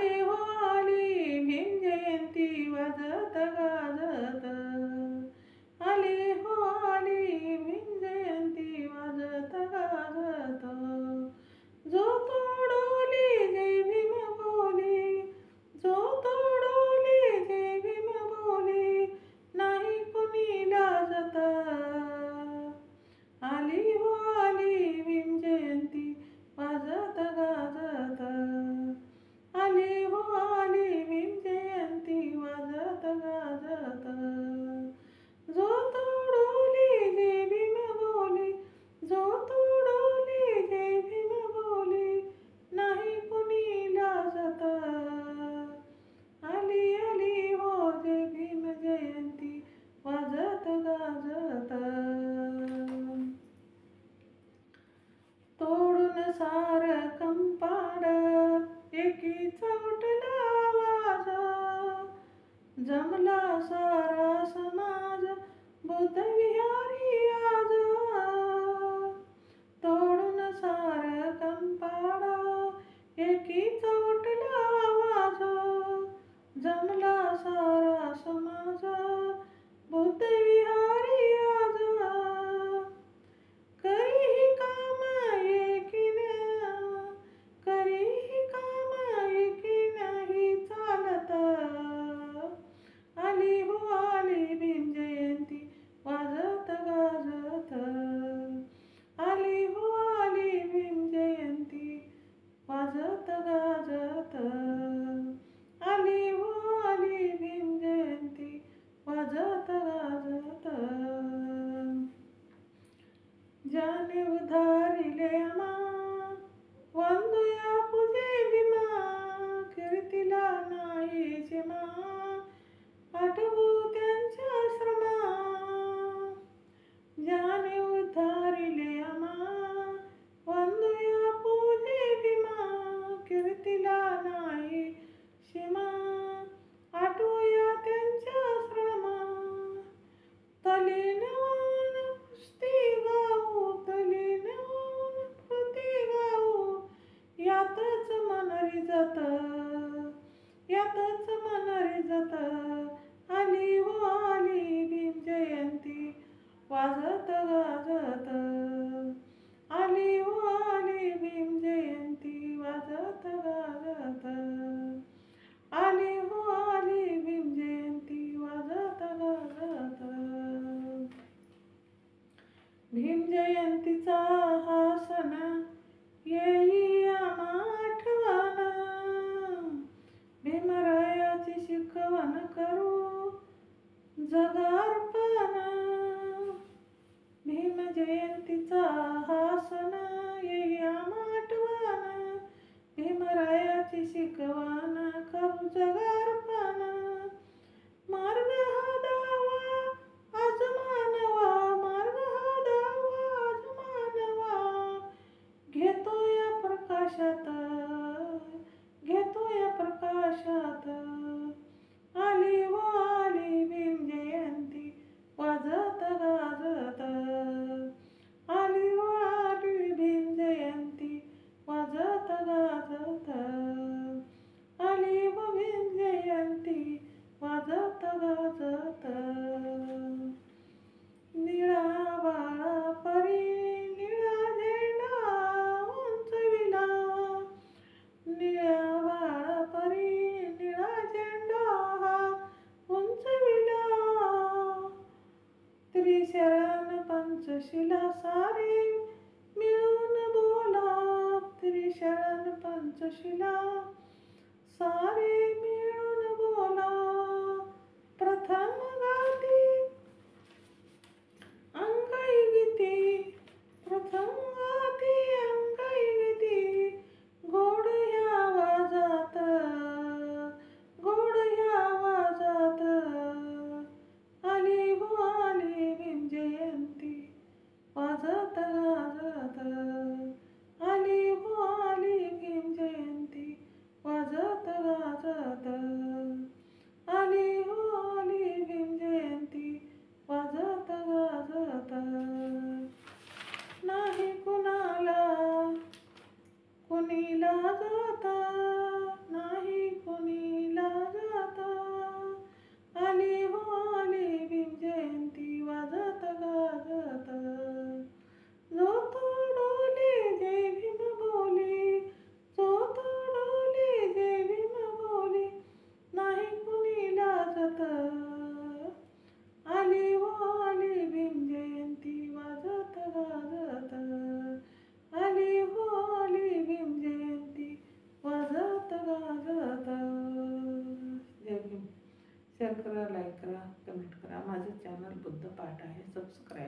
आली हो आली भीम जयंती वाजत गाजत. आली हो आली भीम जयंती वाजत गाजत. जो तोडोली जय भीम बोली, जो तोडोली जय भीम बोली, नाही कुणी लाजत. आली हो आली भीम जयंती वाजत गाजत. आली हो आली भीम जयंती वाजत गाजत. जो तोडोली जय भीम बोली, जो तोडोली जय भीम बोली, नाही कुणी लाजत. आली आली हो जय भीम जयंती वाजत गाजत. तोडून सार कंपाड एकीचा उठला आवाज. जमला सारा समाज बुद्धविहारी आज. तोडून सार कंपाड एकीचा उठला आवाज. जमला सारा समाज बुद्धविहारी आज. करीही काम एकीने, करीही काम एकीने चालत. आली हो आली भीम जयंती वाजत गाजत. आली हो आली भीम जयंती वाजत गाजत. आली हो आली भीम जयंती वाजत गाजत. ज्याने उधारिले आम्हा वंदूया पूजे भीमा, कीर्तीला नाही सीमा, आठवू त्यांच्या श्रमा. ज्याने उधारिले आम्हा वंदूया पूजे भीमा, कीर्तीला नाही सीमा, आठवूया त्यांच्या श्रमा. तलीन होऊन कुस्ती गाऊ, तलीन होऊन कृती गाऊ, यातच मन रिजत, यातच मन रिजत. आली हो आली भीम जयंती वाजत गाजत. आली हो आली भीम जयंती वाजत गाजत. आली हो आली भीम जयंती वाजत गाजत. भीम जयंतीचा हा सण येई आम्हा आठवण. भीमरायाची शिकवण करू जगार्पण. भीम जयंतीचा हा सण येई आम्हा आठवण. भीमरायाची शिकवण करू जगार्पण. मार्ग हा दावा आज मानवा, मार्ग हा दावा आज मानवा, घेतोया प्रकाशात, घेतोया प्रकाशात. आली हो आली भीम जयंती वाजत गाजत. आली हो आली भीम जयंती वाजत गाजत. आली हो भीम जयंती वाजत गाजत. निळा बाळा परी निळा झेंडा उंचविला, निळ्या बाळा परी निळा झेंडा उंचविला. त्रिशरण पंचशिला सारे मिळून बोला, त्रिशरण पंचशिला सारे मिळून बोला. प्रथम गाती अंगाई गीती, प्रथम गाती अंगाई गीती, गोड ह्या आवाजात, गोड ह्या आवाजात. आली हो आली भीम जयंती वाजत गाजत. आली हो आली भीम जयंती वाजत गाजत. आली हो आली भीम सबस्क्राईब